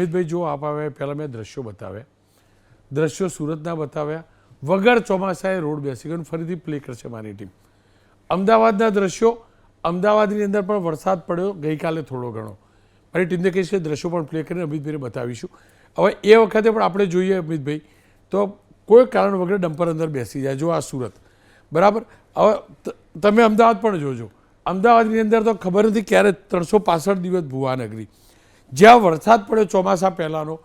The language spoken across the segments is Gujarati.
અમિતભાઈ જો આપ આવે પહેલાં મેં દ્રશ્યો બતાવ્યા, દ્રશ્યો સુરતના બતાવ્યા, વગર ચોમાસાએ રોડ બેસી ગયો. ફરીથી પ્લે કરશે મારી ટીમ. અમદાવાદના દ્રશ્યો, અમદાવાદની અંદર પણ વરસાદ પડ્યો ગઈકાલે થોડો ઘણો. મારી ટીમને કહીશ કે દ્રશ્યો પણ પ્લે કરીને અમિતભાઈને બતાવીશું. હવે એ વખતે પણ આપણે જોઈએ અમિતભાઈ તો કોઈ કારણ વગર ડમ્પર અંદર બેસી જાય. જો આ સુરત બરાબર. હવે તમે અમદાવાદ પણ જોજો. અમદાવાદની અંદર તો ખબર નથી ક્યારે 365 દિવસ ભુવાનગરી જ્યાં વરસાદ પડ્યો ચોમાસા પહેલાંનો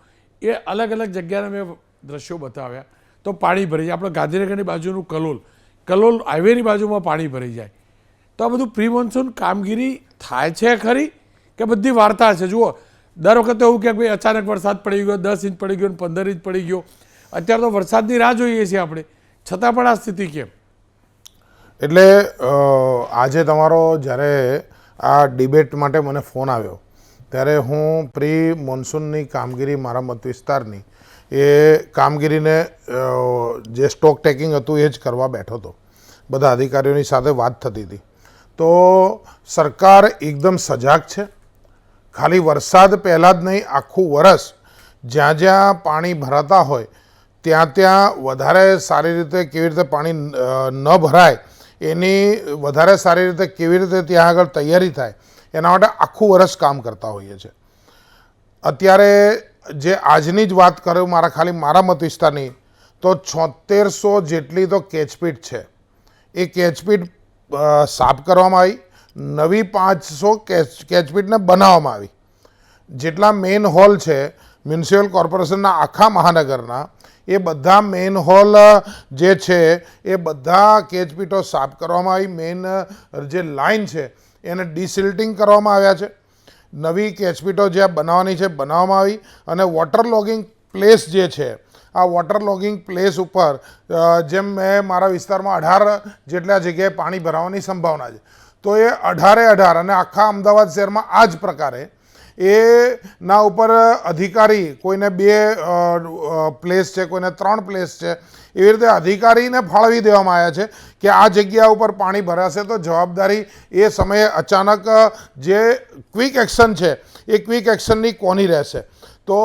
એ અલગ અલગ જગ્યાના મેં દ્રશ્યો બતાવ્યા તો પાણી ભરાઈ જાય. આપણે ગાંધીનગરની બાજુનું કલોલ હાઈવેની બાજુમાં પાણી ભરાઈ જાય. તો આ બધું પ્રી મોન્સૂન કામગીરી થાય છે ખરી કે બધી વાર્તા છે? જુઓ દર વખતે એવું કે ભાઈ અચાનક વરસાદ પડી ગયો, 10 ઇંચ પડી ગયો, 15 ઇંચ પડી ગયો. અત્યારે તો વરસાદની રાહ જોઈએ છીએ આપણે, છતાં પણ આ સ્થિતિ કેમ? એટલે આજે તમારો જ્યારે આ ડિબેટ માટે મને ફોન આવ્યો ત્યારે હું પ્રી મોન્સૂનની કામગીરી મારા મત વિસ્તારની એ કામગીરીને જે સ્ટોક ટેકિંગ હતું એ જ કરવા બેઠો હતો. બધા અધિકારીઓની સાથે વાત થતી હતી. તો સરકાર એકદમ સજાગ છે. ખાલી વરસાદ પહેલાં જ નહીં, આખું વરસ જ્યાં જ્યાં પાણી ભરાતા હોય ત્યાં ત્યાં વધારે સારી રીતે કેવી રીતે પાણી ન ભરાય એની વધારે સારી રીતે કેવી રીતે ત્યાં આગળ તૈયારી થાય એના માટે આખું વરસ કામ કરતા હોઈએ છીએ. અત્યારે જે આજની જ વાત કરું મારા મત વિસ્તારની તો 7600 જેટલી તો કેચપીટ છે. એ કેચપીટ સાફ કરવામાં આવી, નવી 500 કેચપીટને બનાવવામાં આવી. જેટલા મેઇન હોલ છે મ્યુનિસિપલ કોર્પોરેશનના આખા મહાનગરના એ બધા મેઇન હોલ જે છે એ બધા કેચપીટો સાફ કરવામાં આવી. મેઇન જે લાઇન છે એને ડિસિલ્ટિંગ કરવામાં આવ્યા છે. નવી કેચપીટો જ્યાં બનાવવાની છે બનાવવામાં આવી. અને વોટર લોગિંગ પ્લેસ જે છે આ વોટર લોગિંગ પ્લેસ ઉપર જેમ મેં મારા વિસ્તારમાં 18 જેટલા જગ્યાએ પાણી ભરાવાની સંભાવના છે તો એ 18 અને આખા અમદાવાદ શહેરમાં આ જ પ્રકારે એના ઉપર અધિકારી કોઈને 2 પ્લેસ છે, કોઈને 3 પ્લેસ છે, એવી રીતે અધિકારીને ફાળવી દેવામાં આવ્યા છે કે આ જગ્યા ઉપર પાણી ભરાશે તો જવાબદારી એ સમયે અચાનક જે ક્વિક એક્શન છે એ ક્વિક એક્શનની કોની રહેશે. તો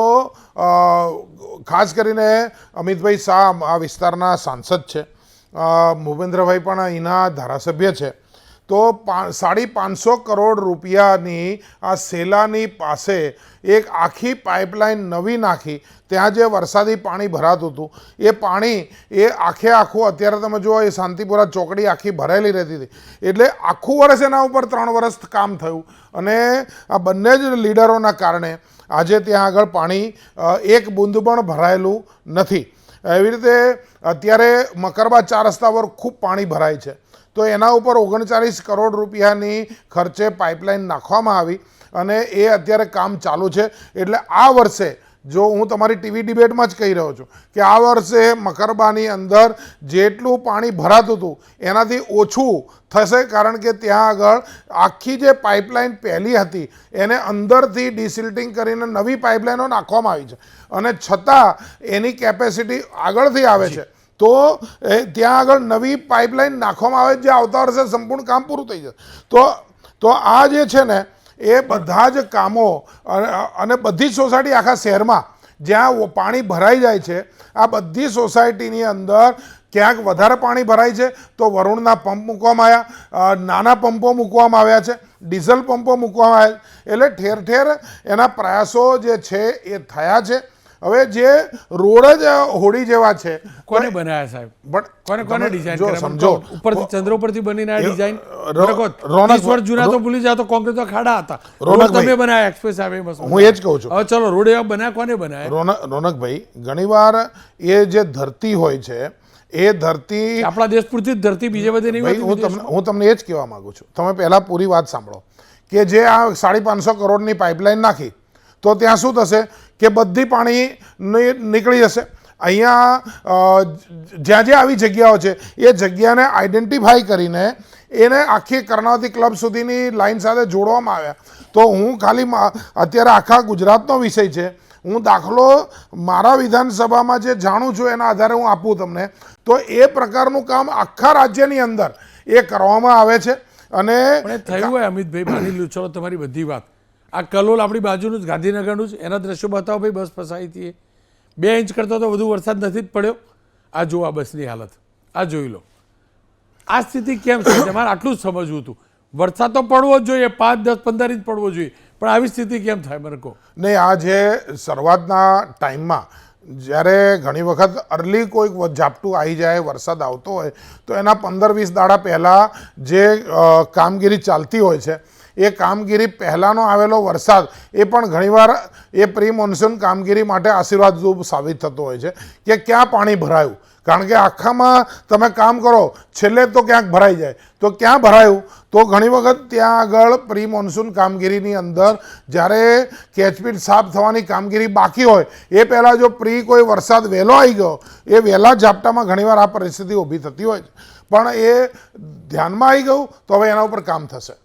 ખાસ કરીને અમિતભાઈ શાહ આ વિસ્તારના સાંસદ છે, ભૂપેન્દ્રભાઈ પણ અહીંના ધારાસભ્ય છે. તો 550 કરોડ રૂપિયાની આ સેલાની પાસે એક આખી પાઇપલાઇન નવી નાખી. ત્યાં જે વરસાદી પાણી ભરાતું હતું એ પાણી એ આખું અત્યારે તમે જુઓ એ શાંતિપુરા ચોકડી આખી ભરાયેલી રહેતી હતી. એટલે આખું વર્ષ એના ઉપર 3 વર્ષ કામ થયું અને આ બંને જ લીડરોના કારણે આજે ત્યાં આગળ પાણી એક બૂંદ પણ ભરાયેલું નથી. એવી રીતે અત્યારે મકરબા 4 રસ્તા પર ખૂબ પાણી ભરાય છે તો એના ઉપર 39 કરોડ રૂપિયાની ખર્ચે પાઇપલાઇન નાખવામાં આવી અને એ અત્યારે કામ ચાલુ છે. એટલે આ વર્ષે જો હું તમારી ટીવી ડિબેટમાં જ કહી રહ્યો છું કે આ વર્ષે મકરબાની અંદર જેટલું પાણી ભરાતું હતું એનાથી ઓછું થશે, કારણ કે ત્યાં આગળ આખી જે પાઇપલાઇન પહેલી હતી એને અંદરથી ડિસિલ્ટિંગ કરીને નવી પાઇપલાઇનો નાખવામાં આવી છે અને છતાં એની કેપેસિટી આગળથી આવે છે. તો ત્યાં આગળ નવી પાઇપલાઇન નાખવામાં આવે જે આવતા વર્ષે સંપૂર્ણ કામ પૂરું થઈ જશે. તો આ જે છે ને એ બધા જ કામો અને બધી જ સોસાયટી આખા શહેરમાં જ્યાં પાણી ભરાઈ જાય છે આ બધી સોસાયટીની અંદર ક્યાંક વધારે પાણી ભરાય છે તો વરુણના પંપ મૂકવામાં આવ્યા, નાના પંપો મૂકવામાં આવ્યા છે, ડીઝલ પંપો મૂકવામાં આવ્યા. એટલે ઠેર ઠેર એના પ્રયાસો જે છે એ થયા છે. હવે જે રોડ જ હોડી જેવા છે કોને બનાવ્યા સાહેબ? કોને ડિઝાઇન કર્યા? સમજો ઉપરથી ચંદ્ર ઉપરથી બનીને આ ડિઝાઇન 30 વર્ષ જૂના તો ભૂલી જાવ તો કોન્ક્રીટ તો ખાડા હતા. તમે બનાવ્યા એક્સપ્રેસ હાઈવે બસ. હું એ જ કહું છું. હવે ચલો રોડ એવા બનાવ્યા કોને બનાવ્યા? રોનકભાઈ ઘણીવાર એ જે ધરતી હોય છે એ ધરતી આપણા દેશ પૂરતી જ ધરતી બીજે બધે નહીં. હું તમને એ જ કહેવા માંગુ છું. તમે પહેલા પૂરી વાત સાંભળો કે જે આ 550 કરોડની પાઇપલાઇન નાખી તો ત્યાં શું થશે કે બધી પાણી નીકળી જશે. અહીંયા જ્યાં જ્યાં આવી જગ્યાઓ છે એ જગ્યાને આઈડેન્ટિફાઈ કરીને એને આખી કર્ણાવતી ક્લબ સુધીની લાઈન સાથે જોડવામાં આવ્યા. તો હું ખાલી અત્યારે આખા ગુજરાતનો વિષય છે, હું દાખલો મારા વિધાનસભામાં જે જાણું છું એના આધારે હું આપું તમને. તો એ પ્રકારનું કામ આખા રાજ્યની અંદર એ કરવામાં આવે છે. અને થયું હોય અમિતભાઈ, માની લો ચલો તમારી બધી વાત આ કલોલ આપણી બાજુનું જ ગાંધીનગરનું જ એના દ્રશ્યો બતાવો ભાઈ. બસ ફસાઈ હતી 2 ઇંચ કરતાં તો વધુ વરસાદ નથી જ પડ્યો. આ જુઓ આ બસની હાલત, આ જોઈ લો. આ સ્થિતિ કેમ છે તમારે આટલું જ સમજવું હતું. વરસાદ તો પડવો જ જોઈએ, 5, 10, 15 ઇંચ પડવો જોઈએ, પણ આવી સ્થિતિ કેમ થાય મને કહો. નહીં, આ જે શરૂઆતના ટાઈમમાં જ્યારે ઘણી વખત અર્લી કોઈક ઝાપટું આવી જાય, વરસાદ આવતો હોય તો એના 15-20 દાડા પહેલાં જે કામગીરી ચાલતી હોય છે એ કામગીરી પહેલાંનો આવેલો વરસાદ એ પણ ઘણીવાર એ પ્રી મોન્સૂન કામગીરી માટે આશીર્વાદરૂપ સાબિત થતો હોય છે કે ક્યાં પાણી ભરાયું. કારણ કે આખામાં તમે કામ કરો છેલ્લે તો ક્યાંક ભરાઈ જાય, તો ક્યાં ભરાયું તો ઘણી વખત ત્યાં આગળ પ્રી મોન્સૂન કામગીરીની અંદર જ્યારે કેચપીટ સાફ થવાની કામગીરી બાકી હોય એ પહેલાં જો પ્રી કોઈ વરસાદ વહેલો આવી ગયો, એ વહેલા ઝાપટામાં ઘણીવાર આ પરિસ્થિતિ ઊભી થતી હોય છે. પણ એ ધ્યાનમાં આવી ગયું તો હવે એના ઉપર કામ થશે.